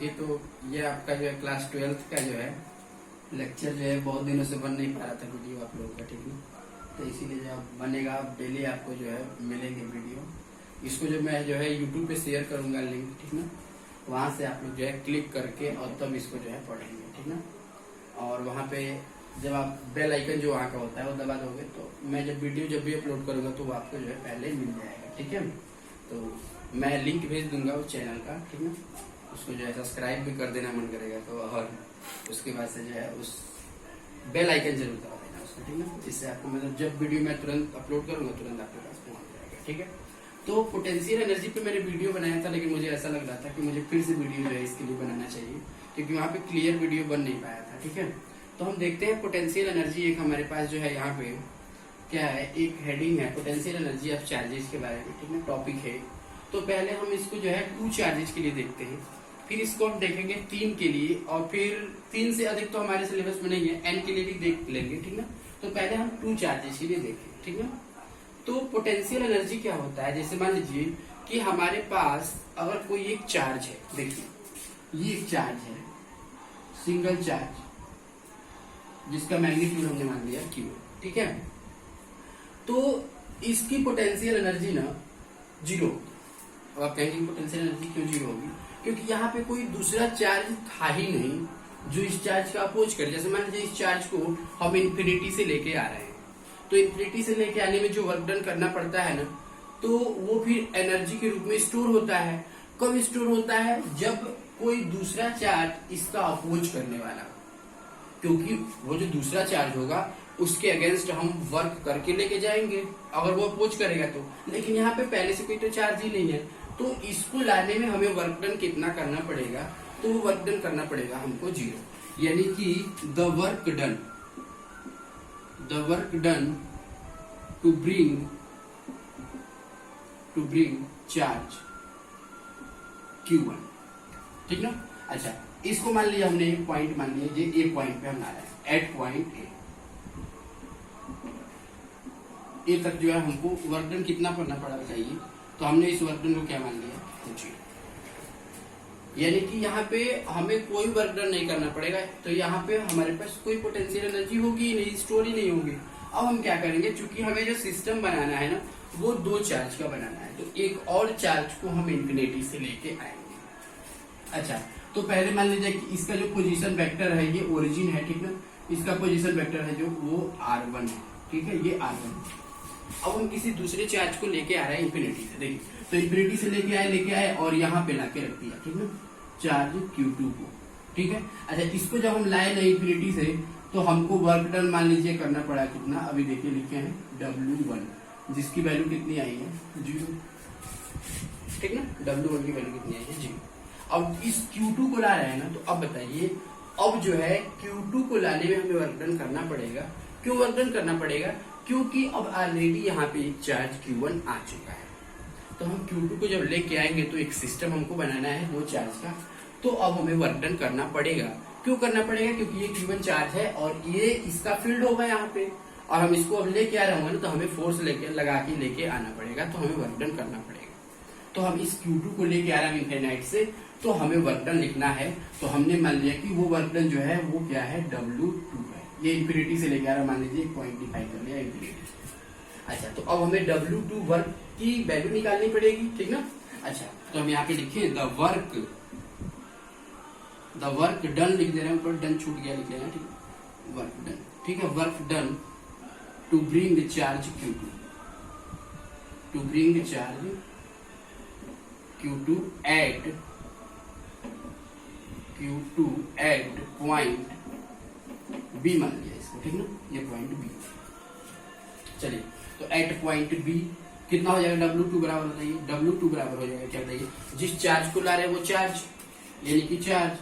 देखिए, तो ये आपका जो है क्लास 12th का जो है लेक्चर जो है बहुत दिनों से बन नहीं पा रहा था वीडियो आप लोगों का, ठीक है। तो इसीलिए जो बनेगा डेली आपको जो है मिलेंगे वीडियो। इसको जो मैं जो है यूट्यूब पे शेयर करूंगा लिंक, ठीक ना। वहां से आप लोग जो है क्लिक करके और तब इसको जो है पढ़ेंगे, ठीक ना। और वहां पे जब आप बेल आइकन जो वहाँ का होता है वो दबा दोगे तो मैं जब वीडियो जब भी अपलोड करूंगा तो वो आपको जो है पहले मिल जाएगा, ठीक है। तो मैं लिंक भेज दूंगा उस चैनल का, ठीक है। उसको जो है सब्सक्राइब भी कर देना मन करेगा तो, और उसके बाद से जो है उस बेल आइकन जरूर दबा देना उसको, ठीक है। इससे आपको मतलब जब वीडियो मैं तुरंत अपलोड करूंगा तुरंत आपके पास पहुंच जाएगा, ठीक है। तो पोटेंशियल एनर्जी पे मैंने वीडियो बनाया था, लेकिन मुझे ऐसा लग रहा था कि मुझे फिर से वीडियो जो है इसके लिए बनाना चाहिए, क्योंकि वहाँ पे क्लियर वीडियो बन नहीं पाया था, ठीक है। तो हम देखते हैं पोटेंशियल एनर्जी एक हमारे पास जो है यहाँ पे क्या है, एक हेडिंग है पोटेंशियल एनर्जी ऑफ चार्जेस के बारे में, ठीक है, टॉपिक है। तो पहले हम इसको जो है 2 चार्जेस के लिए देखते हैं, फिर इसको हम देखेंगे 3 के लिए, और फिर 3 से अधिक तो हमारे सिलेबस में नहीं है, n के लिए भी देख लेंगे, ठीक ना। तो पहले हम 2 चार्जेस के लिए देखें, ठीक है। तो पोटेंशियल एनर्जी क्या होता है, जैसे मान लीजिए कि हमारे पास अगर कोई एक चार्ज है, देखिए ये एक चार्ज है, सिंगल चार्ज, जिसका मैग्नीट्यूड हमने मान लिया Q, ठीक है। तो इसकी पोटेंशियल एनर्जी ना 0। अब आप कहेंगे पोटेंशियल एनर्जी क्यों 0 होगी, क्योंकि यहाँ पे कोई दूसरा चार्ज था ही नहीं जो इस चार्ज का अपोज करे। जैसे मान लीजिए इस चार्ज को हम इन्फिनिटी से लेके आ रहे हैं, तो इन्फिनिटी से लेके आने में जो वर्क डन करना पड़ता है ना, तो वो फिर एनर्जी के रूप में स्टोर होता है। कब स्टोर होता है, जब कोई दूसरा चार्ज इसका अपोज करने वाला, क्योंकि वो जो दूसरा चार्ज होगा उसके अगेंस्ट हम वर्क करके लेके जाएंगे अगर वो अपोज करेगा तो। लेकिन यहाँ पे पहले से कोई तो चार्ज ही नहीं है, तो इसको लाने में हमें वर्क डन कितना करना पड़ेगा, तो वो वर्क डन करना पड़ेगा हमको 0। यानी कि the work done to bring charge Q1, ठीक ना। अच्छा, इसको मान लिया हमने एक पॉइंट मान लिया, ये एक पॉइंट पे हम आ रहे हैं, एट पॉइंट ए तक जो है हमको वर्क डन कितना करना पड़ा बताइए। तो हमने इस वर्क डन को क्या मान लिया, 0। यानी कि यहाँ पे हमें कोई वर्क डन नहीं करना पड़ेगा, तो यहाँ पे हमारे पास कोई पोटेंशियल एनर्जी होगी ही नहीं, स्टोर ही नहीं होगी। अब हम क्या करेंगे, चूंकि हमें जो सिस्टम बनाना है ना वो 2 चार्ज का बनाना है, तो एक और चार्ज को हम इन्फिनिटी से लेके आएंगे। अच्छा, तो पहले मान लीजिए कि इसका जो पोजीशन वेक्टर है ये ओरिजिन है, ठीक ना। इसका पोजीशन वेक्टर है जो वो R1 है, ठीक है, ये R1। अब हम किसी दूसरे चार्ज को लेके आ रहे हैं इन्फिनिटी से, देखिए तो इन्फिनिटी से लेके आए और यहाँ पे लाके रख दिया, ठीक ना, चार्ज Q2 को, ठीक है। अच्छा, इसको जब हम लाए ना इन्फिनिटी से, तो हमको वर्क डन मान लीजिए करना पड़ा कितना, अभी देखिए लिखे हैं W1, जिसकी वैल्यू कितनी आई है 0, ठीक ना। W1 की वैल्यू कितनी आई है 0। अब इस Q2 को ला रहे हैं ना, तो अब बताइए, अब जो है Q2 को लाने में हमें वर्क डन करना पड़ेगा। क्यों वर्क डन करना पड़ेगा, क्योंकि अब ऑलरेडी यहाँ पे एक चार्ज Q1 आ चुका है। तो हम Q2 को जब लेके आएंगे तो एक सिस्टम हमको बनाना है 2 चार्ज का, तो अब हमें वर्क डन करना पड़ेगा। क्यों करना पड़ेगा, क्योंकि ये Q1 चार्ज है और ये इसका फील्ड होगा यहाँ पे, और हम इसको अब लेके आ रहे होंगे ना, तो हमें फोर्स लगा के लेके आना पड़ेगा, तो हमें वर्क डन करना पड़ेगा। तो हम इस Q2 को लेके आ रहे हैं इन्फिनिटी से, तो हमें वर्क डन लिखना है। तो हमने मान लिया कि वो वर्क डन जो है वो क्या है, W2 है। ये इन्फिनिटी से लेके आ रहा है, मान लीजिए एक पॉइंट डिफाइन कर लिया इन्फिनिटी। अच्छा, तो अब हमें W2 वर्क की वैल्यू निकालनी पड़ेगी, ठीक ना। अच्छा, तो हम यहाँ पे लिखे द वर्क डन लिख दे रहे हैं, ऊपर डन छूट गया लिख लेना, ठीक है, वर्क डन, ठीक है। Work done to bring the charge Q2 at point B मान लिया इसको, ठीक ना, ये पॉइंट B। चलिए, तो एट पॉइंट B कितना हो जाएगा, W2 बराबर बताइए, W2 बराबर हो जाएगा क्या बताइए, जिस चार्ज को ला रहे हैं वो चार्ज, यानी कि चार्ज,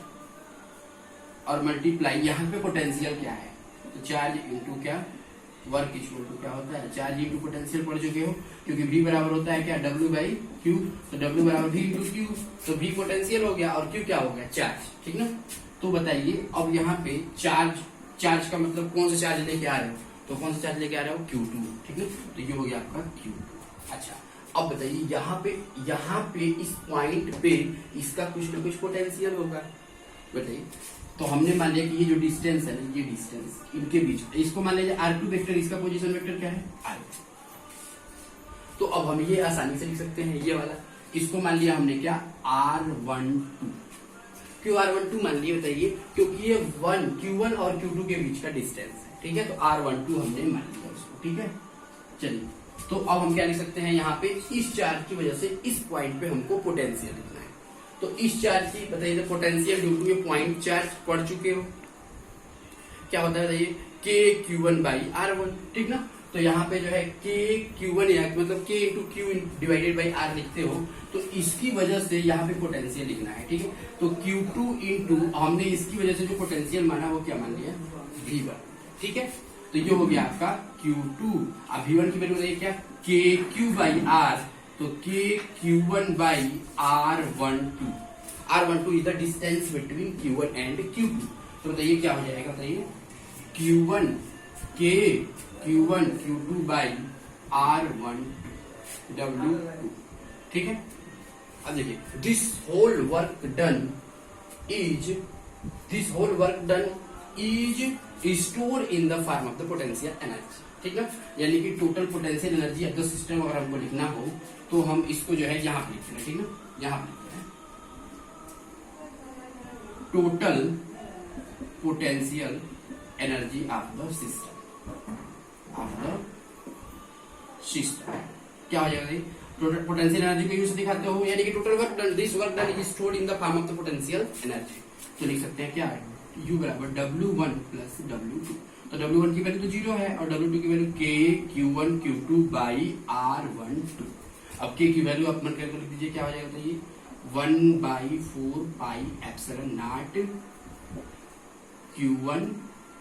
और मल्टीप्लाई यहाँ पे पोटेंशियल क्या है, तो चार्ज इंटू क्या, वर्क इक्वल टू क्या होता है, चार्ज इंटू पोटेंशियल पढ़ चुके हो, क्योंकि V बराबर होता है क्या, W/Q, तो W बराबर V इंटू Q, तो V पोटेंशियल हो गया और Q क्या हो गया, चार्ज, ठीक ना। तो बताइए, अब यहाँ पे चार्ज का मतलब कौन सा चार्ज लेके आ रहे हो, तो कौन सा चार्ज लेके आ रहे हो, Q2, ठीक है। तो ये हो गया आपका Q2। अच्छा, अब बताइए यहाँ पे इस पॉइंट पे इसका कुछ ना कुछ पोटेंशियल होगा, बताइए। तो हमने मान लिया कि ये जो डिस्टेंस है ना, ये डिस्टेंस इनके बीच, इसको मान लीजिए r2 वेक्टर, इसका पोजीशन वेक्टर क्या है r। तो अब हम ये आसानी से लिख सकते हैं, ये वाला, इसको मान लिया हमने क्या r12। क्यों r12 मान लिया बताइए? क्योंकि ये q1 और q2 के बीच का डिस्टेंस है, ठीक है। तो r12 हमने मान लिया उसको, ठीक है। चलिए, तो अब हम क्या लिख सकते हैं, यहाँ पे इस चार्ज की वजह से इस पॉइंट पे हमको पोटेंशियल लिखना है। तो इस चार्ज की बताइए पोटेंशियल ड्यू टू ये पॉइंट चार्ज पढ़ चुके हो, क्या होता है बताइए, k/r1, ठीक ना। तो यहाँ पे जो है k/q1 या मतलब k into Q divided by r लिखते हो, तो इसकी वजह से यहाँ पे पोटेंशियल लिखना है, ठीक है। तो q2 इंटू हमने इसकी वजह से जो पोटेंशियल माना वो क्या मान लिया, v1, ठीक है। तो ये हो गया आपका q2। अब v1 की वैल्यू बताइए क्या, kq/r, तो kq1/r12। r12 is the distance between q1 and q2। तो बताइए क्या हो जाएगा, बताइए q1 q2/r12 w2, ठीक है। अब देखिए this whole work done is store in the form of the potential energy, ठीक है। यानी कि total potential energy of the system अगर हमको लिखना हो तो हम इसको जो है यहाँ पे लिखते हैं, ठीक ना। यहाँ पे लिखते हैं total potential energy of the system, क्या हो जाएगा, टोटल पोटेंशियल एनर्जी को यूज दिखाते हो, यानी कि total work done, this work done is stored in the form of the potential energy. तो लिख सकते हैं क्या है, U बराबर W1 प्लस W2। तो W1 की वैल्यू तो 0 है और W2 की वैल्यू kq1 q2/r12। अब k की वैल्यू आप मन करके लिख दीजिए, क्या हो जाएगा बताइए, 1/4 pi epsilon not q1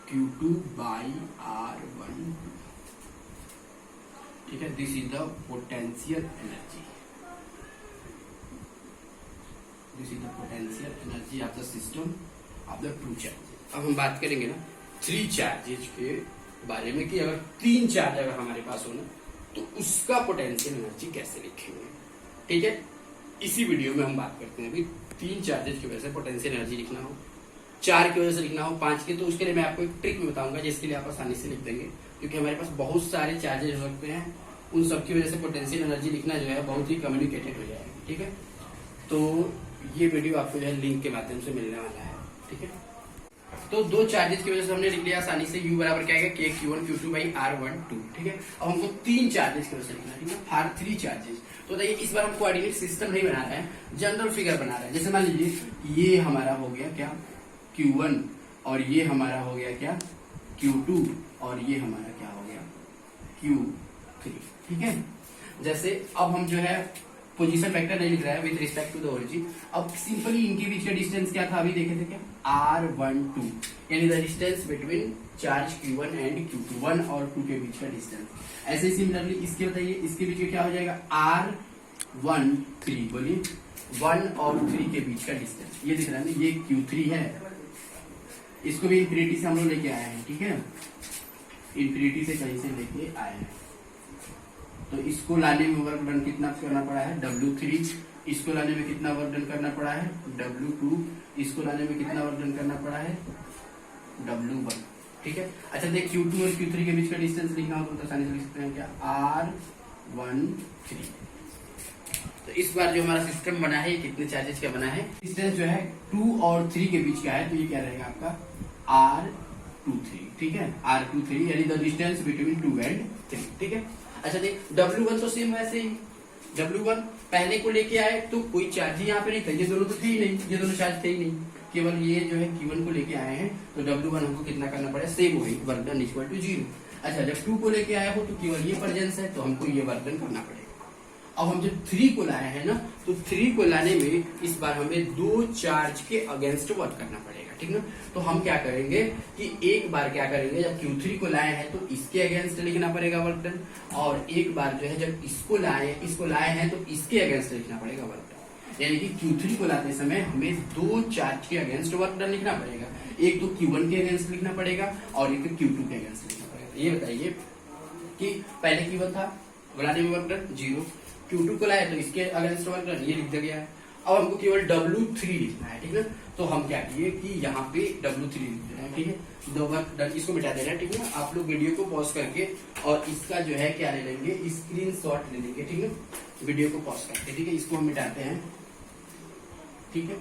q2/r12, ठीक है। This is the potential energy, this is the potential energy of the system of the two charges. अब हम बात करेंगे ना 3 चार्जेज के बारे में, कि अगर 3 चार्ज अगर हमारे पास हो ना तो उसका पोटेंशियल एनर्जी कैसे लिखेंगे, ठीक है। इसी वीडियो में हम बात करते हैं अभी 3 चार्जेज की वजह से पोटेंशियल एनर्जी लिखना हो, 4 की वजह से लिखना हो, 5 की, तो उसके लिए मैं आपको एक ट्रिक में बताऊंगा जिसके लिए आप आसानी से लिख देंगे, क्योंकि हमारे पास बहुत सारे चार्जेज हो सकते हैं, उन सब की वजह से पोटेंशियल एनर्जी लिखना जो है बहुत ही कम्युनिकेटेड हो जाएगा, ठीक है। तो ये वीडियो आपको जो है लिंक के माध्यम से मिलने वाला है, ठीक है। तो 2 चार्जेस की वजह से हमने लिख लिया आसानी से, U बराबर क्या है kq1 q2/r12, ठीक है। अब हमको 3 चार्जेस की वजह से लिखना है, ठीक है, फॉर 3 चार्जेस। तो देखिए इस बार हम कोऑर्डिनेट सिस्टम नहीं बना रहे हैं, जनरल फिगर बना रहे हैं। जैसे मान लीजिए ये हमारा हो गया क्या q1 और ये हमारा हो गया क्या q2 और ये हमारा क्या हो गया q3, ठीक है। जैसे अब हम जो है पोजीशन वेक्टर नहीं लिख रहा है with respect to the origin, अब सिंपली इनके बीच का डिस्टेंस क्या था, अभी देखे थे क्या, r12, यानी the distance between charge q1 and q2, 1 और 2 के बीच का डिस्टेंस। ऐसे ही सिमिलरली इसके बताइए, इसके बीच में क्या हो जाएगा, r13, बोलिए 1 और 3 के बीच का डिस्टेंस, ये दिख रहा है ना, ये q3 है, इसको भी इंफिनिटी से हम लोग लेके आए हैं, ठीक है, इंफिनिटी से कहीं से लेके आए हैं। तो इसको लाने में वर्क डन कितना करना पड़ा है, W3, इसको लाने में कितना वर्क डन करना पड़ा है, W2, इसको लाने में कितना वर्क डन करना पड़ा है, W1, ठीक है। अच्छा देख Q2 और Q3 के बीच का डिस्टेंस लिखना हो तो आसानी से लिख सकते हैं क्या, R13। तो इस बार जो हमारा सिस्टम बना है, ये कितने चार्जेस का बना है, डिस्टेंस जो है 2 और 3 के बीच का है, तो ये क्या रहेगा आपका R23, ठीक है, R23 यानी द डिस्टेंस बिटवीन 2 एंड 3, ठीक है। अच्छा देख W1 तो सेम वैसे ही, W1 पहले को लेके आए तो कोई चार्ज ही यहाँ पे नहीं था, ये दोनों तो थे ही नहीं, ये दोनों चार्ज थे ही नहीं, केवल ये जो है Q1 को लेके आए हैं, तो W1 हमको कितना करना पड़ेगा, सेम वही वर्क डन इक्वल टू 0। अच्छा जब 2 को लेके आए हो तो केवल ये प्रेजेंस है, तो हमको ये वर्क डन करना पड़ेगा। अब हम जब 3 को लाए हैं ना, तो 3 को लाने में इस बार हमें 2 चार्ज के अगेंस्ट वर्क करना पड़ेगा, ठीक ना। तो हम क्या करेंगे कि एक बार क्या करेंगे, जब Q3 को लाए हैं तो इसके अगेंस्ट लिखना पड़ेगा वर्क डन, और एक बार जो है जब इसको लाए हैं तो इसके अगेंस्ट लिखना पड़ेगा वर्क डन। यानी कि Q3 को लाते समय हमें 2 चार्ज के अगेंस्ट वर्क डन लिखना पड़ेगा, एक तो Q1 के अगेंस्ट लिखना पड़ेगा और एक Q2 के अगेंस्ट लिखना पड़ेगा। ये बताइए कि पहले Q1 था, लाने में वर्क डन 0, Q2 को लाए तो इसके अगेंस्ट वर्क डन, ये लिख दिया गया है। अब हमको केवल W3 लिखना है, ठीक है। तो हम क्या किए कि यहाँ पे W3 लिख देना है, ठीक है। दो वर्क डन, इसको मिटा देना है, ठीक है। आप लोग वीडियो को पॉज करके और इसका जो है क्या ले लेंगे, स्क्रीनशॉट ले लेंगे, ठीक है। वीडियो को पॉज करके, ठीक है। इसको हम मिटाते हैं, ठीक है।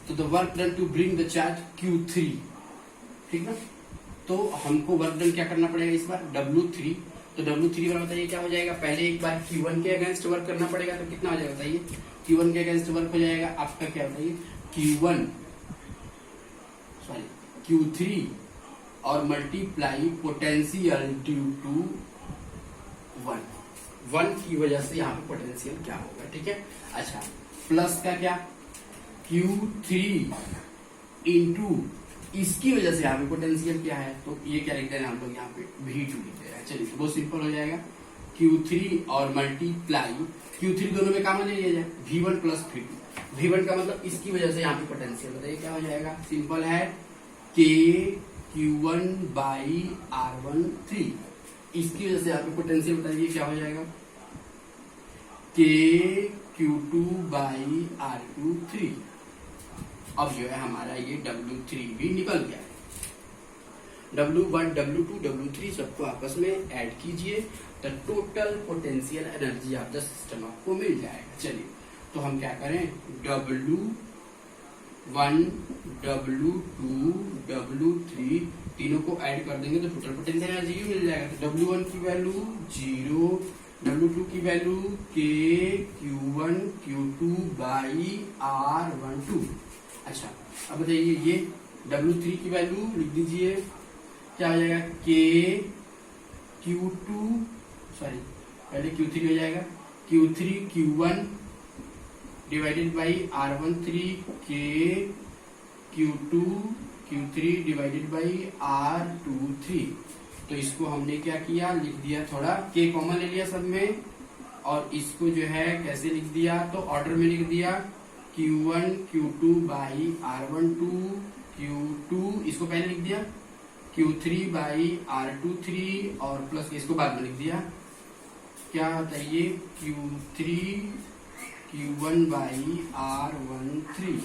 तो the work done to bring the charge Q3, ठीक है। तो हमको वर्क डन क्या करना पड़ेगा इस बार, W3। तो W3 वाला बताइए क्या हो जाएगा, पहले एक बार Q1 के अगेंस्ट वर्क करना पड़ेगा, तो कितना हो जाएगा बताइए। Q1 के अगेंस्ट वर्क हो जाएगा आपका क्या बताइए, Q3 और मल्टीप्लाई पोटेंशियल ड्यू टू 1 की वजह से यहाँ पे पोटेंशियल क्या होगा, ठीक है। अच्छा, प्लस का क्या, Q3 इंटू इसकी वजह से यहाँ पे पोटेंशियल क्या है, तो ये क्या लिख देना हम लोग यहाँ पे V2 लिख दे रहे हैं। चलिए, तो बहुत सिंपल हो जाएगा। Q3 और मल्टीप्लाई Q3 दोनों में कॉमन ले लिया जाए, V1 प्लस V2। V1 का मतलब इसकी वजह से यहाँ पे पोटेंशियल, बताइए क्या हो जाएगा, सिंपल है, K Q1 बाई R13। इसकी वजह से यहाँ पे पोटेंशियल बताइए क्या हो जाएगा, K Q2 बाई R23। अब जो है हमारा ये W3 भी निकल गया है। W1, W2, W3 सबको आपस में ऐड कीजिए, तो total potential energy of the system आपको मिल जाएगा। चलिए, तो हम क्या करें, W1, W2, W3 तीनों को ऐड कर देंगे तो टोटल पोटेंशियल एनर्जी भी मिल जाएगा। तो W1 की वैल्यू 0, W2 की value K Q1 Q2 by R12। अच्छा, अब बताइए ये W3 की वैल्यू लिख दीजिए, क्या हो जाएगा, K Q2 पहले Q3 हो जाएगा, Q3 Q1 divided by R13 K Q2 Q3 divided by R23। तो इसको हमने क्या किया, लिख दिया, थोड़ा K कॉमन ले लिया सब में, और इसको जो है कैसे लिख दिया, तो ऑर्डर में लिख दिया, Q1 Q2 by R12 Q2, इसको पहले लिख दिया, Q3 बाई R23 और प्लस इसको बाद में लिख दिया, क्या बताइए, Q3 Q1 बाई R13,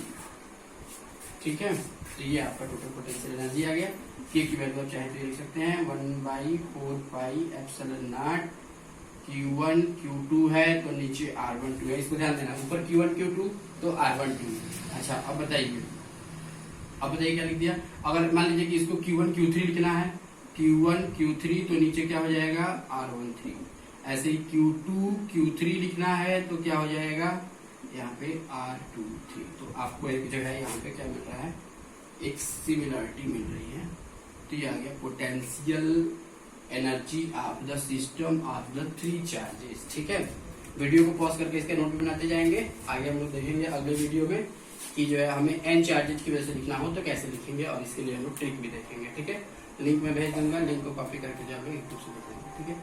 ठीक है। तो ये आपका टोटल पोटेंशियल एनर्जी आ गया। K की वैल्यू आप चाहे तो लिख सकते हैं 1/4 pi epsilon not, Q1 Q2 है तो नीचे R12 है, इसको ध्यान देना, ऊपर Q1 Q2 तो R12। अच्छा, अब बताइए क्या लिख दिया, अगर मान लीजिए कि इसको Q1 Q3 लिखना है, Q1 Q3 तो नीचे क्या हो जाएगा, R13। ऐसे ही Q2 Q3 लिखना है तो क्या हो जाएगा, यहाँ पे R23। तो आपको एक जो है यहाँ पे क्या मिल रहा है, एक सिमिलरिटी मिल रही है। तो ये आ गया potential energy of the system of the 3 charges, ठीक है। वीडियो को पॉज करके इसके नोट भी बनाते जाएंगे। आगे हम लोग देखेंगे अगले वीडियो में कि जो है हमें n चार्जेस की वजह से लिखना हो तो कैसे लिखेंगे, और इसके लिए हम लोग ट्रिक भी देखेंगे, ठीक है। लिंक में भेज दूंगा, लिंक को कॉपी करके जाओगे एक दूसरे देखेंगे, ठीक है।